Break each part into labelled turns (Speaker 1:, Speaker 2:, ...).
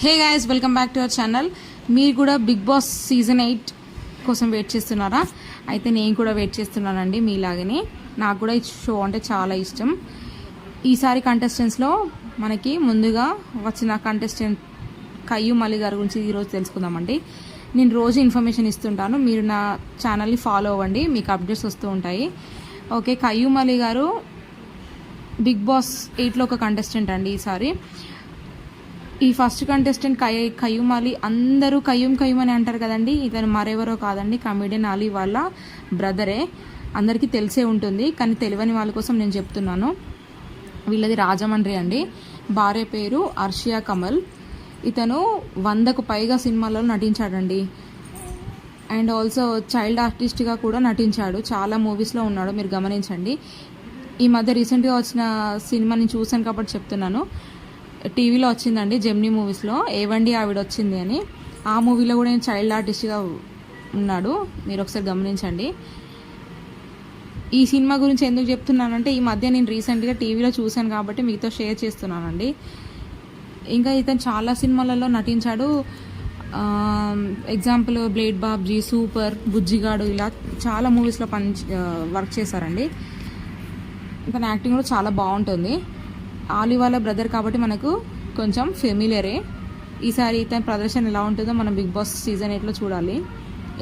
Speaker 1: Hey guys, welcome back to our channel. మీరు కూడా big boss season 8 కోసం wait చేస్తున్నారా? అయితే నేను కూడా వెయిట్ చేస్తున్నానండి మీలాగనే. నాకు కూడా ఈ షో అంటే చాలా ఇష్టం. ఈసారి కంటెస్టెంట్స్లో మనకి ముందుగా వచ్చిన కంటెస్టెంట్ కయ్యూమ్ అలీ గారి గురించి ఈరోజు తెలుసుకుందామండి. నేను రోజు ఇన్ఫర్మేషన్ ఇస్తుంటాను, మీరు నా ఛానల్ని ఫాలో అవ్వండి, మీకు అప్డేట్స్ వస్తూ ఉంటాయి. ఓకే, కయ్యూమ్ అలీ గారు బిగ్ బాస్ 8లో ఒక కంటెస్టెంట్ అండి. ఈసారి ఈ ఫస్ట్ కంటెస్టెంట్ కయ్యూమ్ అలీ. అందరూ కయ్యూమ్ అని అంటారు కదండి. ఇతను మరెవరో కాదండి, కమెడియన్ అలీ వాళ్ళ బ్రదరే. అందరికీ తెలిసే ఉంటుంది, కానీ తెలియని వాళ్ళ కోసం నేను చెప్తున్నాను. వీళ్ళది రాజమండ్రి అండి. భార్య పేరు అర్షియా కమల్. ఇతను 100కు పైగా సినిమాల్లో నటించాడండి. అండ్ ఆల్సో చైల్డ్ ఆర్టిస్ట్గా కూడా నటించాడు. చాలా మూవీస్లో ఉన్నాడు, మీరు గమనించండి. ఈ మధ్య రీసెంట్గా వచ్చిన సినిమా నేను చూశాను కాబట్టి చెప్తున్నాను. టీవీలో వచ్చిందండి, జెమినీ మూవీస్లో ఏవండి ఆవిడ వచ్చింది అని. ఆ మూవీలో కూడా నేను చైల్డ్ ఆర్టిస్ట్గా ఉన్నాడు, మీరు ఒకసారి గమనించండి. ఈ సినిమా గురించి ఎందుకు చెప్తున్నానంటే, ఈ మధ్య నేను రీసెంట్గా టీవీలో చూశాను కాబట్టి మీతో షేర్ చేస్తున్నానండి. ఇంకా ఇతను చాలా సినిమాలలో నటించాడు. Example blade Babji, super, Bujjigadu, ఇలా చాలా మూవీస్లో వర్క్ చేశారండి. ఇతని యాక్టింగ్ కూడా చాలా బాగుంటుంది. ఆలీ వాళ్ళ బ్రదర్ కాబట్టి మనకు కొంచెం ఫెమిలియరే. ఈసారి ఇతని ప్రదర్శన ఎలా ఉంటుందో మనం బిగ్ బాస్ సీజన్ 8లో చూడాలి.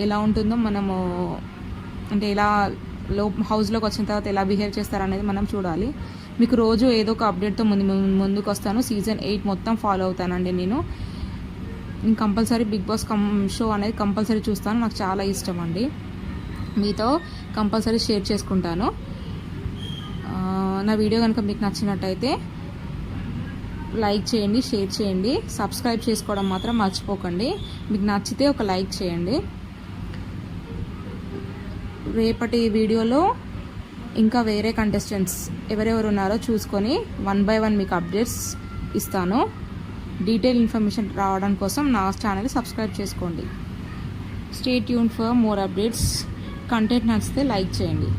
Speaker 1: ఎలా ఉంటుందో మనము అంటే ఎలా హౌస్లోకి వచ్చిన తర్వాత ఎలా బిహేవ్ చేస్తారనేది మనం చూడాలి. మీకు రోజు ఏదో ఒక అప్డేట్తో ముందుకు వస్తాను. సీజన్ 8 మొత్తం ఫాలో అవుతానండి నేను కంపల్సరీ బిగ్ బాస్ షో అనేది కంపల్సరీ చూస్తాను. నాకు చాలా ఇష్టం అండి. మీతో కంపల్సరీ షేర్ చేసుకుంటాను. నా వీడియో కనుక మీకు నచ్చినట్టయితే లైక్ చేయండి, షేర్ చేయండి, సబ్స్క్రైబ్ చేసుకోవడం మాత్రం మర్చిపోకండి. మీకు నచ్చితే ఒక లైక్ చేయండి. రేపటి వీడియోలో ఇంకా వేరే కంటెస్టెంట్స్ ఎవరెవరు ఉన్నారో చూసుకొని 1 by 1 మీకు అప్డేట్స్ ఇస్తాను. డీటెయిల్ ఇన్ఫర్మేషన్ రావడం కోసం నా ఛానల్ సబ్స్క్రైబ్ చేసుకోండి. Stay tune for more updates. Content నచ్చితే లైక్ చేయండి.